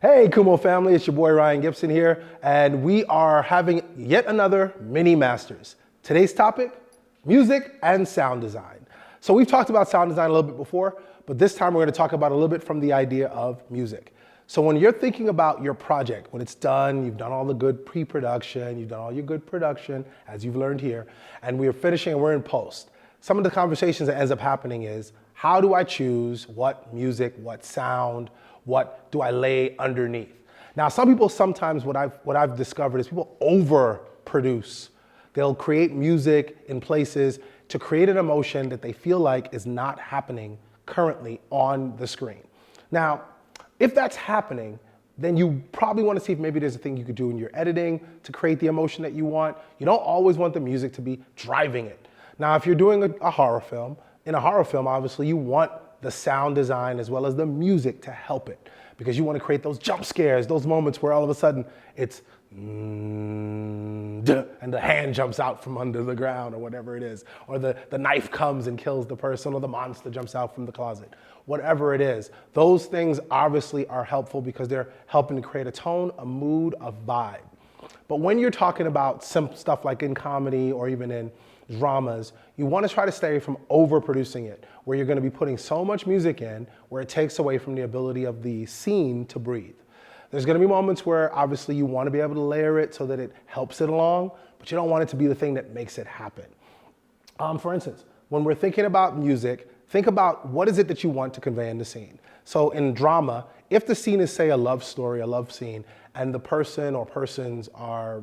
Hey, Khumo family, it's your boy Ryan Gibson here, and we are having yet another mini masters. Today's topic, music and sound design. So we've talked about sound design a little bit before, but this time we're going to talk about a little bit from the idea of music. So when you're thinking about your project, when it's done, you've done all the good pre-production, you've done all your good production, as you've learned here, and we're finishing and we're in post. Some of the conversations that ends up happening is, how do I choose what music, what sound, what do I lay underneath? Now, some people sometimes, what I've discovered is people overproduce. They'll create music in places to create an emotion that they feel like is not happening currently on the screen. Now, if that's happening, then you probably want to see if maybe there's a thing you could do in your editing to create the emotion that you want. You don't always want the music to be driving it. Now, if you're doing a horror film, in a horror film, obviously you want the sound design as well as the music to help it, because you want to create those jump scares, those moments where all of a sudden it's and the hand jumps out from under the ground or whatever it is, or the knife comes and kills the person, or the monster jumps out from the closet. Whatever it is, those things obviously are helpful because they're helping to create a tone, a mood, a vibe. But when you're talking about some stuff like in comedy or even in dramas, you want to try to stay from overproducing it, where you're going to be putting so much music in where it takes away from the ability of the scene to breathe. There's going to be moments where obviously you want to be able to layer it so that it helps it along, but you don't want it to be the thing that makes it happen. For instance, when we're thinking about music, think about what is it that you want to convey in the scene. So in drama, if the scene is, say, a love story, a love scene, and the person or persons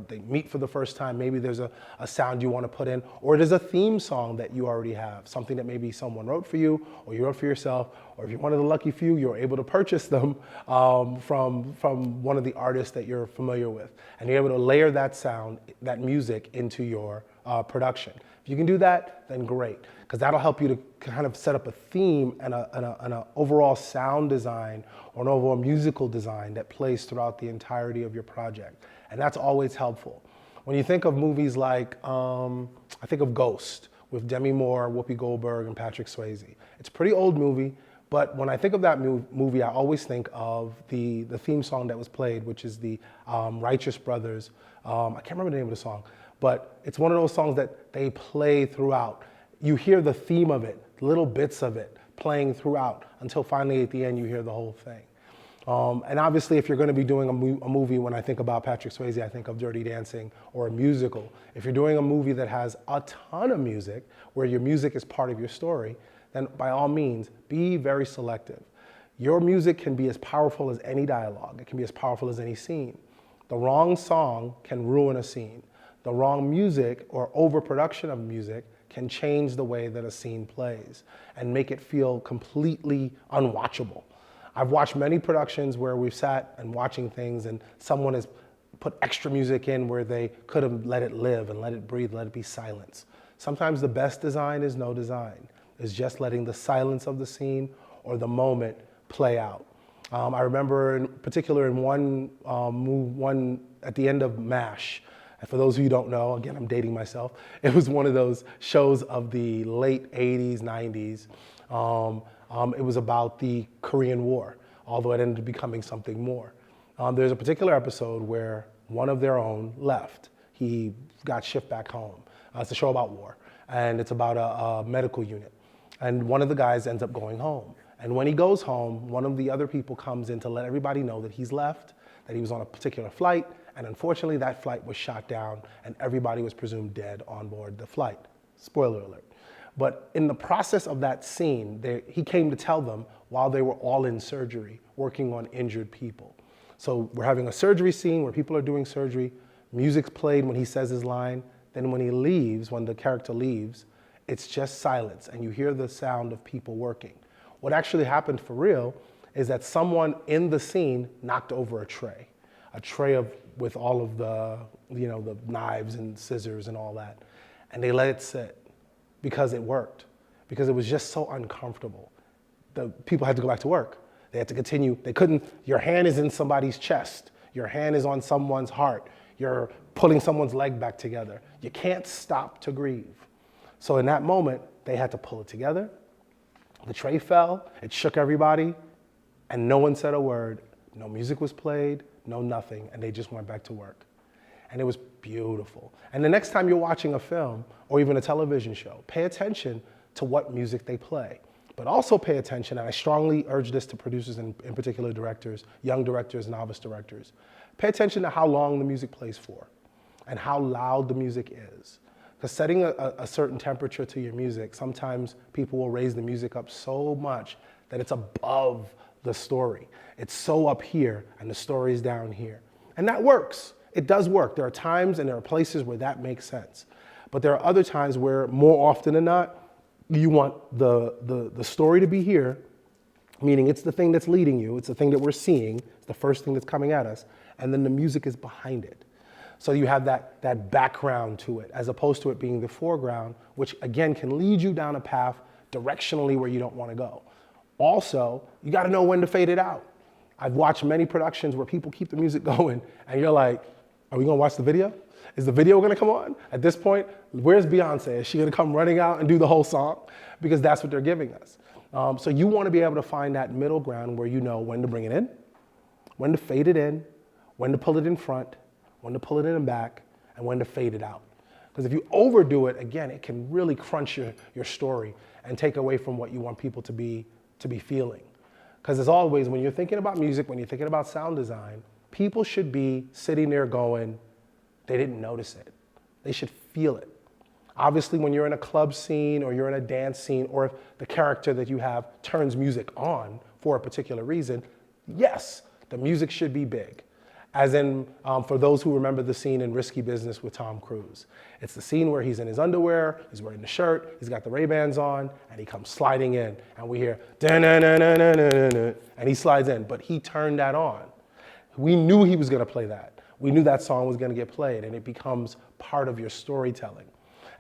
they meet for the first time, maybe there's a sound you want to put in, or there's a theme song that you already have, something that maybe someone wrote for you, or you wrote for yourself, or if you're one of the lucky few, you're able to purchase them from one of the artists that you're familiar with. And you're able to layer that sound, that music into your production. If you can do that, then great, because that'll help you to kind of set up a theme and an overall sound design or an overall musical design that plays throughout the entirety of your project. And that's always helpful. When you think of movies like, I think of Ghost with Demi Moore, Whoopi Goldberg, and Patrick Swayze. It's a pretty old movie, but when I think of that movie, I always think of the theme song that was played, which is the Righteous Brothers. I can't remember the name of the song, but it's one of those songs that they play throughout. You hear the theme of it, little bits of it playing throughout until finally at the end you hear the whole thing. And obviously if you're going to be doing a movie, when I think about Patrick Swayze, I think of Dirty Dancing or a musical. If you're doing a movie that has a ton of music, where your music is part of your story, then by all means, be very selective. Your music can be as powerful as any dialogue. It can be as powerful as any scene. The wrong song can ruin a scene. The wrong music or overproduction of music can change the way that a scene plays and make it feel completely unwatchable. I've watched many productions where we've sat and watching things and someone has put extra music in where they could have let it live and let it breathe, let it be silence. Sometimes the best design is no design. It's just letting the silence of the scene or the moment play out. I remember in particular in one at the end of MASH. And for those of you who don't know, again, I'm dating myself. It was one of those shows of the late 80s, 90s. It was about the Korean War, although it ended up becoming something more. There's a particular episode where one of their own left. He got shipped back home. It's a show about war, and it's about a medical unit. And one of the guys ends up going home. And when he goes home, one of the other people comes in to let everybody know that he's left, that he was on a particular flight, and unfortunately that flight was shot down and everybody was presumed dead on board the flight. Spoiler alert. But in the process of that scene, he came to tell them while they were all in surgery, working on injured people. So we're having a surgery scene where people are doing surgery, music's played when he says his line, then when he leaves, when the character leaves, it's just silence and you hear the sound of people working. What actually happened for real is that someone in the scene knocked over a tray with all of the knives and scissors and all that. And they let it sit because it worked, because it was just so uncomfortable. The people had to go back to work. They had to continue. They couldn't, your hand is in somebody's chest. Your hand is on someone's heart. You're pulling someone's leg back together. You can't stop to grieve. So in that moment, they had to pull it together. The tray fell, it shook everybody, and no one said a word No music was played, no nothing, and they just went back to work. And it was beautiful. And the next time you're watching a film or even a television show, pay attention to what music they play. But also pay attention, and I strongly urge this to producers and in particular directors, young directors, novice directors. Pay attention to how long the music plays for and how loud the music is. Because setting a certain temperature to your music, sometimes people will raise the music up so much that it's above the story. It's so up here and the story is down here. And that works. It does work. There are times and there are places where that makes sense. But there are other times where, more often than not, you want the story to be here, meaning it's the thing that's leading you, it's the thing that we're seeing, it's the first thing that's coming at us, and then the music is behind it. So you have that background to it, as opposed to it being the foreground, which again can lead you down a path directionally where you don't want to go. Also, you got to know when to fade it out. I've watched many productions where people keep the music going, and you're like, are we going to watch the video? Is the video going to come on? At this point, where's Beyonce? Is she going to come running out and do the whole song? Because that's what they're giving us. So you want to be able to find that middle ground where you know when to bring it in, when to fade it in, when to pull it in front, when to pull it in and back, and when to fade it out. Because if you overdo it, again, it can really crunch your story and take away from what you want people to be feeling. Because as always, when you're thinking about music, when you're thinking about sound design, people should be sitting there going, they didn't notice it. They should feel it. Obviously, when you're in a club scene or you're in a dance scene, or if the character that you have turns music on for a particular reason, yes, the music should be big. As in, for those who remember the scene in Risky Business with Tom Cruise. It's the scene where he's in his underwear, he's wearing the shirt, he's got the Ray-Bans on, and he comes sliding in, and we hear, da-na-na-na-na-na-na, and he slides in, but he turned that on. We knew he was gonna play that. We knew that song was gonna get played, and it becomes part of your storytelling,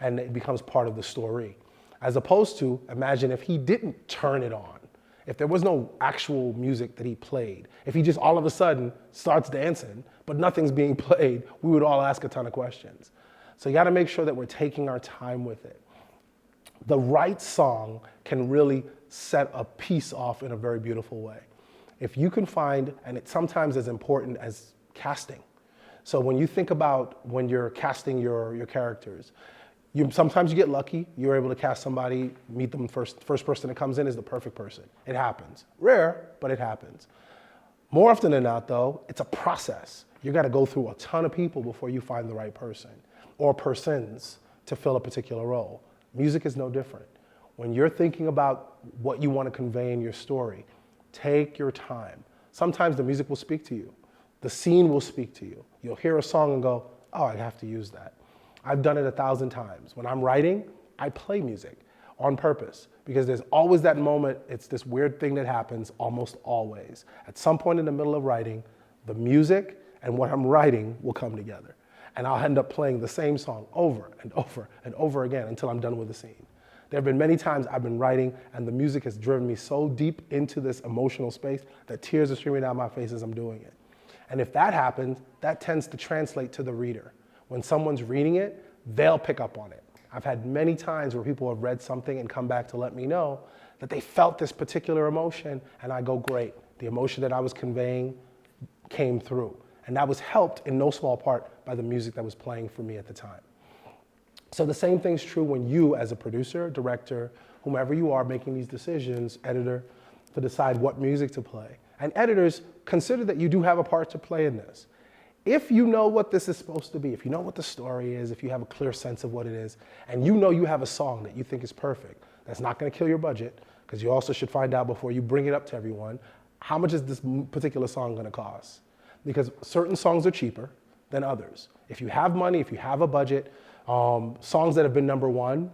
and it becomes part of the story. As opposed to, imagine if he didn't turn it on, if there was no actual music that he played, if he just all of a sudden starts dancing, but nothing's being played, we would all ask a ton of questions. So you gotta make sure that we're taking our time with it. The right song can really set a piece off in a very beautiful way. If you can find, and it's sometimes as important as casting. So when you think about when you're casting your characters, sometimes you get lucky, you're able to cast somebody, meet them first person that comes in is the perfect person. It happens. Rare, but it happens. More often than not though, it's a process. You gotta go through a ton of people before you find the right person or persons to fill a particular role. Music is no different. When you're thinking about what you wanna convey in your story, take your time. Sometimes the music will speak to you. The scene will speak to you. You'll hear a song and go, oh, I have to use that. I've done it 1,000 times. When I'm writing, I play music on purpose because there's always that moment, it's this weird thing that happens almost always. At some point in the middle of writing, the music and what I'm writing will come together. And I'll end up playing the same song over and over and over again until I'm done with the scene. There have been many times I've been writing and the music has driven me so deep into this emotional space that tears are streaming down my face as I'm doing it. And if that happens, that tends to translate to the reader. When someone's reading it, they'll pick up on it. I've had many times where people have read something and come back to let me know that they felt this particular emotion, and I go, great. The emotion that I was conveying came through. And that was helped in no small part by the music that was playing for me at the time. So the same thing's true when you, as a producer, director, whomever you are making these decisions, editor, to decide what music to play. And editors, consider that you do have a part to play in this. If you know what this is supposed to be, if you know what the story is, if you have a clear sense of what it is, and you know you have a song that you think is perfect, that's not gonna kill your budget, because you also should find out before you bring it up to everyone, how much is this particular song gonna cost? Because certain songs are cheaper than others. If you have money, if you have a budget, songs that have been #1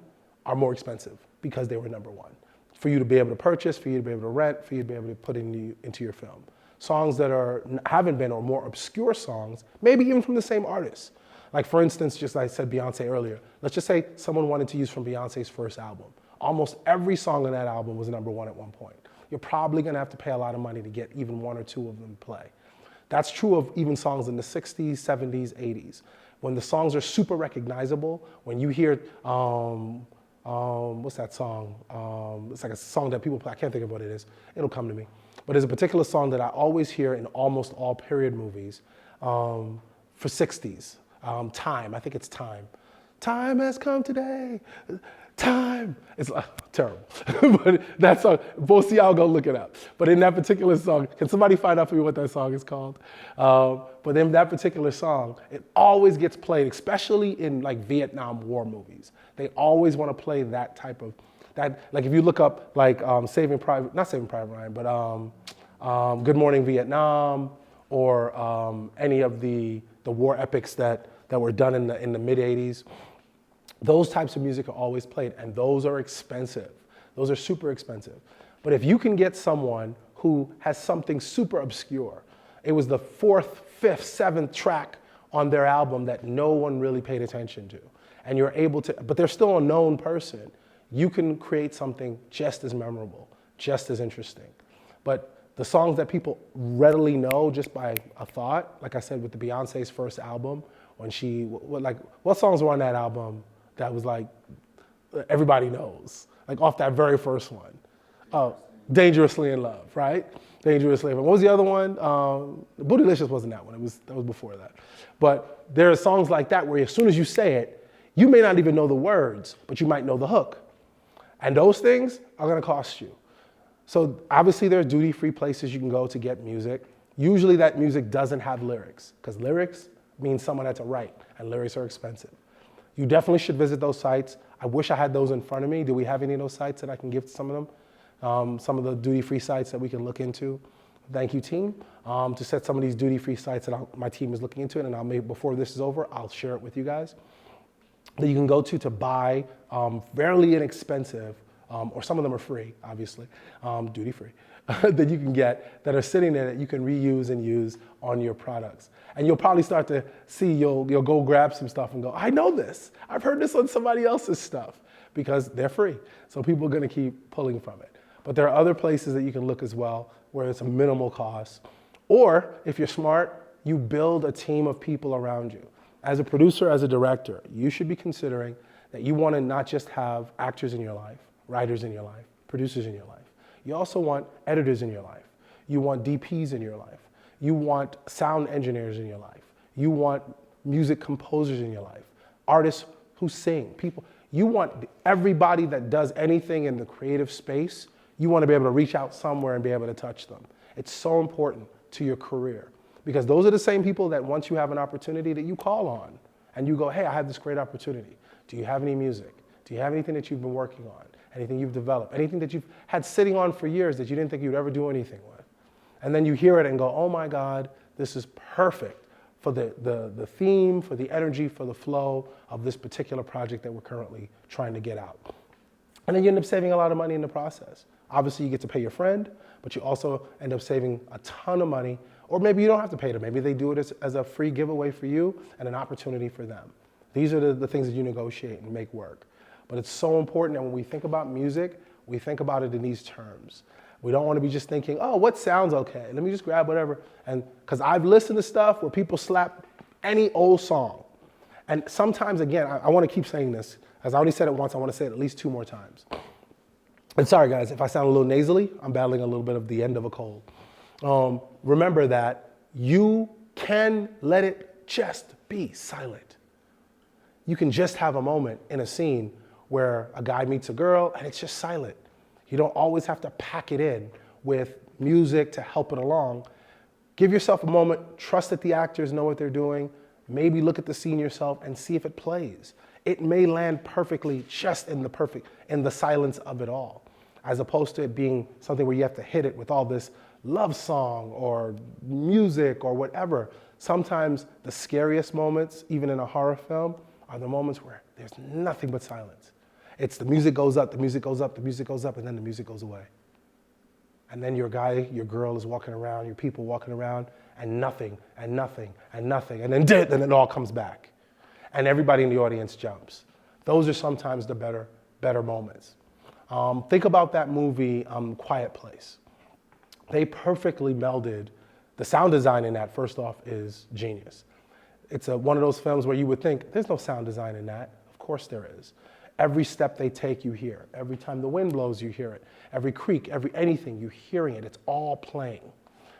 are more expensive because they were #1. For you to be able to purchase, for you to be able to rent, for you to be able to put into your film. Songs that haven't been or more obscure songs, maybe even from the same artist. Like for instance, just like I said Beyonce earlier, let's just say someone wanted to use from Beyonce's first album. Almost every song on that album was #1 at one point. You're probably gonna have to pay a lot of money to get even 1 or 2 of them to play. That's true of even songs in the 60s, 70s, 80s. When the songs are super recognizable, when you hear, what's that song? It's like a song that people play, I can't think of what it is. It'll come to me. but there's a particular song that I always hear in almost all period movies for 60s. Time, I think it's Time. Time has come today. Time. It's terrible. But that song, both of y'all go look it up. But in that particular song, can somebody find out for me what that song is called? But in that particular song, it always gets played, especially in like Vietnam War movies. They always want to play that type of, that, like if you look up like not Saving Private Ryan, but Good Morning Vietnam, or any of the war epics that were done in the mid 80s. Those types of music are always played, and those are expensive. Those are super expensive. But if you can get someone who has something super obscure, it was the 4th, 5th, 7th track on their album that no one really paid attention to, and you're able to, but they're still a known person, you can create something just as memorable, just as interesting. But the songs that people readily know just by a thought, like I said with the Beyonce's first album, when she, what songs were on that album that was like, everybody knows, like off that very first one? Oh, Dangerously in Love, right? Dangerously in Love. What was the other one? Bootylicious wasn't that one, that was before that. But there are songs like that where as soon as you say it, you may not even know the words, but you might know the hook. And those things are gonna cost you. So obviously there are duty-free places you can go to get music. Usually that music doesn't have lyrics, because lyrics means someone had to write, and lyrics are expensive. You definitely should visit those sites. I wish I had those in front of me. Do we have any of those sites that I can give to some of them? Some of the duty-free sites that we can look into. Thank you, team, to set some of these duty-free sites that my team is looking into, and before this is over, I'll share it with you guys, that you can go to buy fairly inexpensive, or some of them are free, obviously, duty-free, that you can get, that are sitting there that you can reuse and use on your products. And you'll probably start to see, you'll go grab some stuff and go, I know this. I've heard this on somebody else's stuff, because they're free. So people are gonna keep pulling from it. But there are other places that you can look as well, where it's a minimal cost. Or if you're smart, you build a team of people around you. As a producer, as a director, you should be considering that you wanna not just have actors in your life, writers in your life, producers in your life. You also want editors in your life. You want DPs in your life. You want sound engineers in your life. You want music composers in your life. Artists who sing, people. You want everybody that does anything in the creative space, you want to be able to reach out somewhere and be able to touch them. It's so important to your career, because those are the same people that once you have an opportunity that you call on and you go, hey, I have this great opportunity. Do you have any music? Do you have anything that you've been working on? Anything you've developed? Anything that you've had sitting on for years that you didn't think you'd ever do anything with? And then you hear it and go, oh my God, this is perfect for the theme, for the energy, for the flow of this particular project that we're currently trying to get out. And then you end up saving a lot of money in the process. Obviously you get to pay your friend, but you also end up saving a ton of money, or maybe you don't have to pay them. Maybe they do it as a free giveaway for you and an opportunity for them. These are the things that you negotiate and make work. But it's so important that when we think about music, we think about it in these terms. We don't want to be just thinking, oh, what sounds okay? Let me just grab whatever. And because I've listened to stuff where people slap any old song. And sometimes, again, I want to keep saying this. As I already said it once, I want to say it at least 2 more times. And sorry, guys, if I sound a little nasally, I'm battling a little bit of the end of a cold. Remember that you can let it just be silent. You can just have a moment in a scene where a guy meets a girl and it's just silent. You don't always have to pack it in with music to help it along. Give yourself a moment, trust that the actors know what they're doing, maybe look at the scene yourself and see if it plays. It may land perfectly just in the silence of it all, as opposed to it being something where you have to hit it with all this love song or music or whatever. Sometimes the scariest moments, even in a horror film, are the moments where there's nothing but silence. It's the music goes up, the music goes up, the music goes up, and then the music goes away. And then your guy, your girl is walking around, your people walking around, and nothing, and nothing, and nothing, and then it all comes back. And everybody in the audience jumps. Those are sometimes the better moments. Think about that movie, Quiet Place. They perfectly melded, the sound design in that, first off, is genius. It's one of those films where you would think, there's no sound design in that. Of course there is. Every step they take, you hear. Every time the wind blows, you hear it. Every creak, every anything, you're hearing it. It's all playing.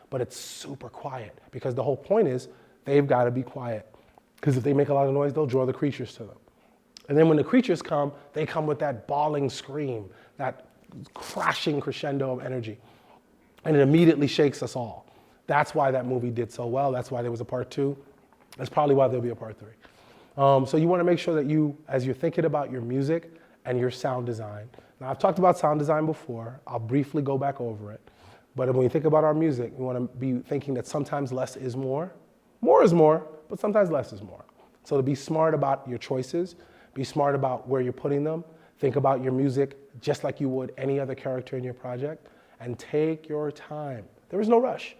But it's super quiet because the whole point is they've got to be quiet. Because if they make a lot of noise, they'll draw the creatures to them. And then when the creatures come, they come with that bawling scream, that crashing crescendo of energy. And it immediately shakes us all. That's why that movie did so well. That's why there was a part 2. That's probably why there'll be a part 3. So you want to make sure that you, as you're thinking about your music and your sound design. Now I've talked about sound design before. I'll briefly go back over it. But when you think about our music, you want to be thinking that sometimes less is more. More is more, but sometimes less is more. So to be smart about your choices, be smart about where you're putting them. Think about your music just like you would any other character in your project, and take your time. There is no rush.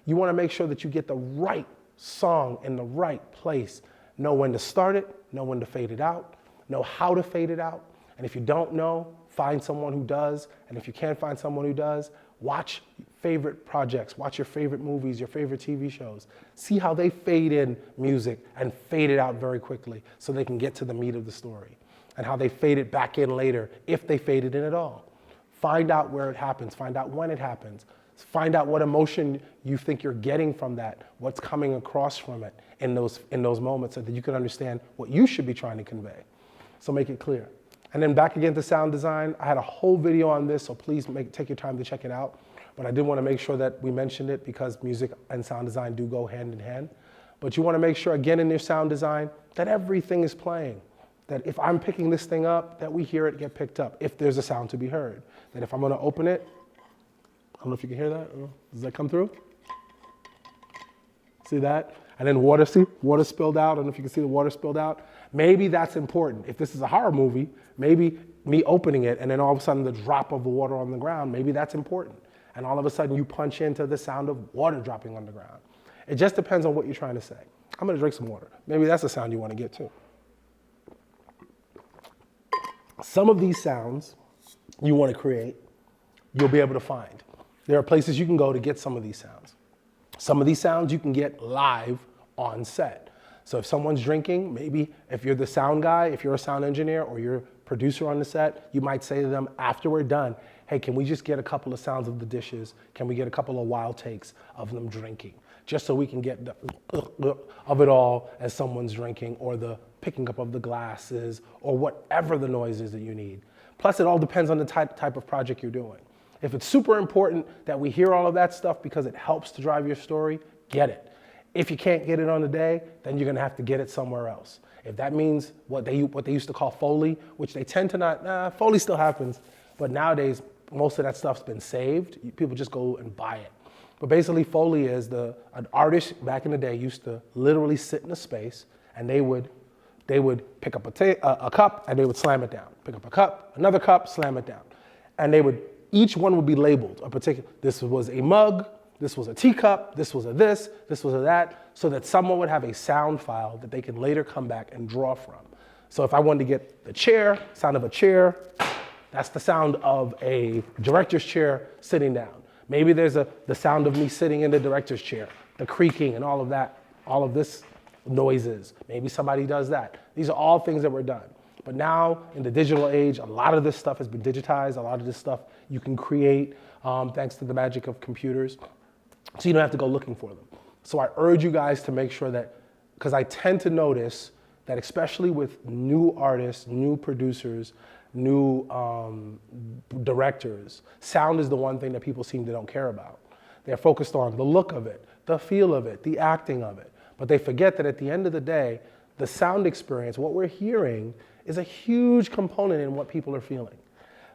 You want to make sure that you get the right song in the right place. Know when to start it, know when to fade it out, know how to fade it out. And if you don't know, find someone who does. And if you can't find someone who does, watch favorite projects, watch your favorite movies, your favorite TV shows. See how they fade in music and fade it out very quickly so they can get to the meat of the story. And how they fade it back in later, if they fade it in at all. Find out where it happens, find out when it happens. Find out what emotion you think you're getting from that, what's coming across from it in those moments so that you can understand what you should be trying to convey. So make it clear. And then back again to sound design. I had a whole video on this, so please take your time to check it out. But I did want to make sure that we mentioned it because music and sound design do go hand in hand. But you want to make sure, again, in your sound design, that everything is playing. That if I'm picking this thing up, that we hear it get picked up, if there's a sound to be heard. That if I'm going to open it, I don't know if you can hear that. Does that come through? See that? And then water spilled out. I don't know if you can see the water spilled out. Maybe that's important. If this is a horror movie, maybe me opening it and then all of a sudden the drop of the water on the ground, maybe that's important. And all of a sudden you punch into the sound of water dropping on the ground. It just depends on what you're trying to say. I'm going to drink some water. Maybe that's the sound you want to get too. Some of these sounds you want to create, you'll be able to find. There are places you can go to get some of these sounds. Some of these sounds you can get live on set. So if someone's drinking, maybe if you're the sound guy, if you're a sound engineer or you're a producer on the set, you might say to them after we're done, hey, can we just get a couple of sounds of the dishes? Can we get a couple of wild takes of them drinking? Just so we can get the of it all as someone's drinking, or the picking up of the glasses, or whatever the noise is that you need. Plus, it all depends on the type of project you're doing. If it's super important that we hear all of that stuff because it helps to drive your story, get it. If you can't get it on the day, then you're gonna have to get it somewhere else. If that means what they used to call Foley, which they tend to not, Foley still happens, but nowadays, most of that stuff's been saved. People just go and buy it. But basically, Foley is an artist back in the day used to literally sit in a space and they would pick up a cup and they would slam it down. Pick up a cup, another cup, slam it down. And each one would be labeled a particular, this was a mug, this was a teacup, this was a this was a that, so that someone would have a sound file that they can later come back and draw from. So if I wanted to get the chair, sound of a chair, that's the sound of a director's chair sitting down. Maybe there's the sound of me sitting in the director's chair, the creaking and all of that, all of this noises. Maybe somebody does that. These are all things that were done. But now, in the digital age, a lot of this stuff has been digitized. A lot of this stuff you can create thanks to the magic of computers. So you don't have to go looking for them. So I urge you guys to make sure that, because I tend to notice that especially with new artists, new producers, new directors, sound is the one thing that people seem to don't care about. They're focused on the look of it, the feel of it, the acting of it. But they forget that at the end of the day, the sound experience, what we're hearing, is a huge component in what people are feeling.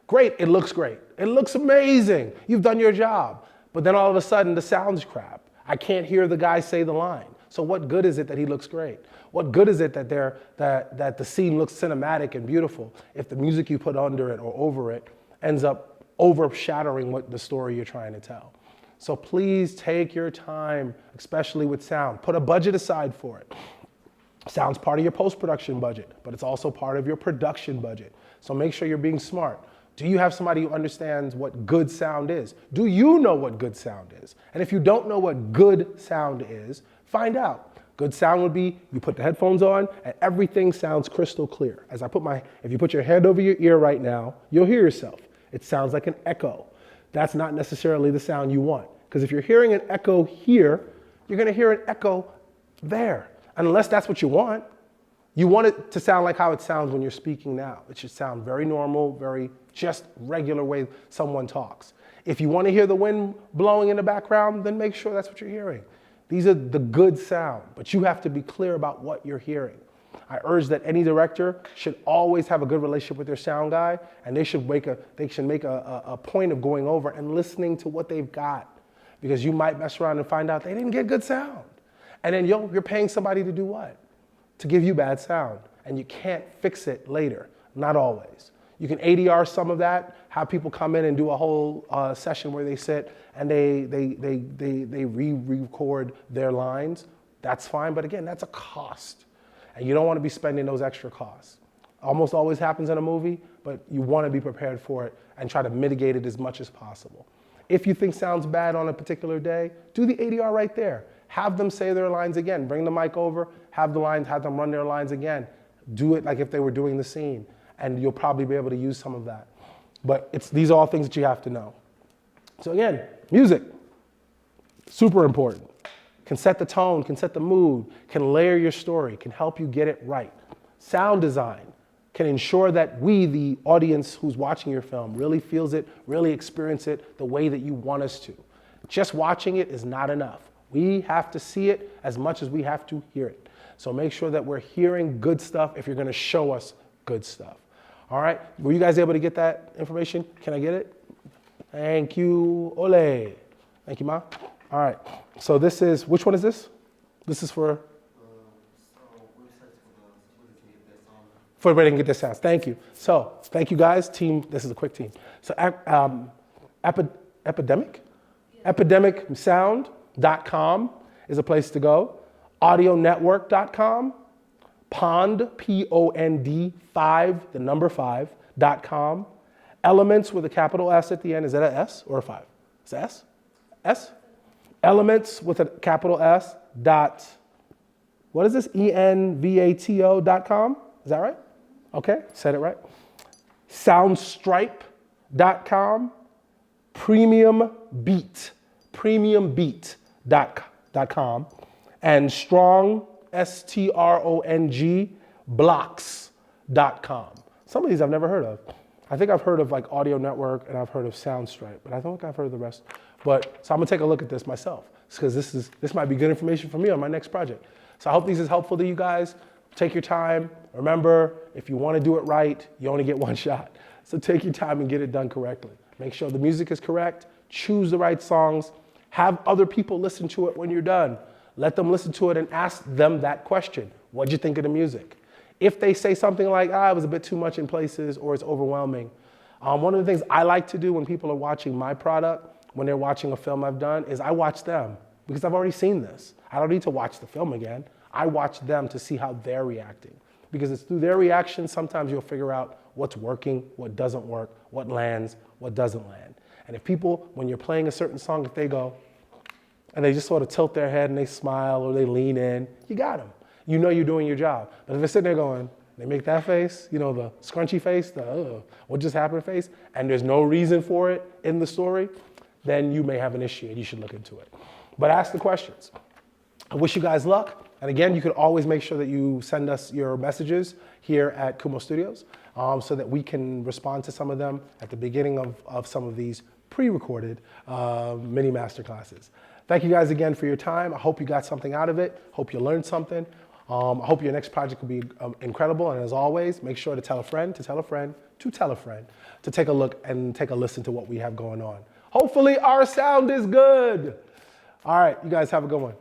Great, it looks great. It looks amazing. You've done your job. But then all of a sudden, the sound's crap. I can't hear the guy say the line. So what good is it that he looks great? What good is it that the scene looks cinematic and beautiful if the music you put under it or over it ends up overshadowing what the story you're trying to tell? So please take your time, especially with sound. Put a budget aside for it. Sound's part of your post-production budget, but it's also part of your production budget. So make sure you're being smart. Do you have somebody who understands what good sound is? Do you know what good sound is? And if you don't know what good sound is, find out. Good sound would be you put the headphones on and everything sounds crystal clear. If you put your hand over your ear right now, you'll hear yourself. It sounds like an echo. That's not necessarily the sound you want. Because if you're hearing an echo here, you're going to hear an echo there. Unless that's what you want. You want it to sound like how it sounds when you're speaking now. It should sound very normal, very just regular way someone talks. If you want to hear the wind blowing in the background, then make sure that's what you're hearing. These are the good sound, but you have to be clear about what you're hearing. I urge that any director should always have a good relationship with their sound guy, and they should make a point of going over and listening to what they've got, because you might mess around and find out they didn't get good sound. And then you're paying somebody to do what? To give you bad sound, and you can't fix it later, not always. You can ADR some of that, have people come in and do a whole session where they sit and they re-record their lines. That's fine, but again, that's a cost. And you don't want to be spending those extra costs. Almost always happens in a movie, but you want to be prepared for it and try to mitigate it as much as possible. If you think sounds bad on a particular day, do the ADR right there. Have them say their lines again. Bring the mic over, have them run their lines again. Do it like if they were doing the scene, and you'll probably be able to use some of that. But these are all things that you have to know. So again, music, super important. Can set the tone, can set the mood, can layer your story, can help you get it right. Sound design can ensure that we, the audience who's watching your film, really feels it, really experience it the way that you want us to. Just watching it is not enough. We have to see it as much as we have to hear it. So make sure that we're hearing good stuff if you're going to show us good stuff. All right, were you guys able to get that information? Can I get it? Thank you, Ole. Thank you, Ma. All right, so this is, which one is this? This is for everybody can get their sounds. Thank you. So, thank you guys, team. This is a quick team. So, epidemicsound.com is a place to go. Audionetwork.com. Pond, P-O-N-D, 5.com. Elements with a capital S at the end. Is that an S or a 5? Is that S? S? Elements with a capital S dot, what is this? ENVATO.com? Is that right? Okay, said it right. Soundstripe.com. Premiumbeat.com. And strong, S-T-R-O-N-G, blocks.com. Some of these I've never heard of. I think I've heard of like Audio Network and I've heard of Soundstripe, but I don't think I've heard of the rest. But so I'm gonna take a look at this myself because this might be good information for me on my next project. So I hope this is helpful to you guys. Take your time. Remember, if you want to do it right, you only get one shot. So take your time and get it done correctly. Make sure the music is correct. Choose the right songs. Have other people listen to it when you're done. Let them listen to it and ask them that question. What'd you think of the music? If they say something like, it was a bit too much in places or it's overwhelming. One of the things I like to do when people are watching my product, when they're watching a film I've done, is I watch them because I've already seen this. I don't need to watch the film again. I watch them to see how they're reacting. Because it's through their reactions, sometimes you'll figure out what's working, what doesn't work, what lands, what doesn't land. And if people, when you're playing a certain song, if they go, and they just sort of tilt their head and they smile or they lean in, you got them. You know you're doing your job. But if they're sitting there going, they make that face, the scrunchy face, the what just happened face, and there's no reason for it in the story, then you may have an issue and you should look into it. But ask the questions. I wish you guys luck. And again, you can always make sure that you send us your messages here at Khumo Studios so that we can respond to some of them at the beginning of some of these pre-recorded mini masterclasses. Thank you guys again for your time. I hope you got something out of it. Hope you learned something. I hope your next project will be incredible. And as always, make sure to tell a friend, to tell a friend, to tell a friend, to take a look and take a listen to what we have going on. Hopefully our sound is good. All right, you guys have a good one.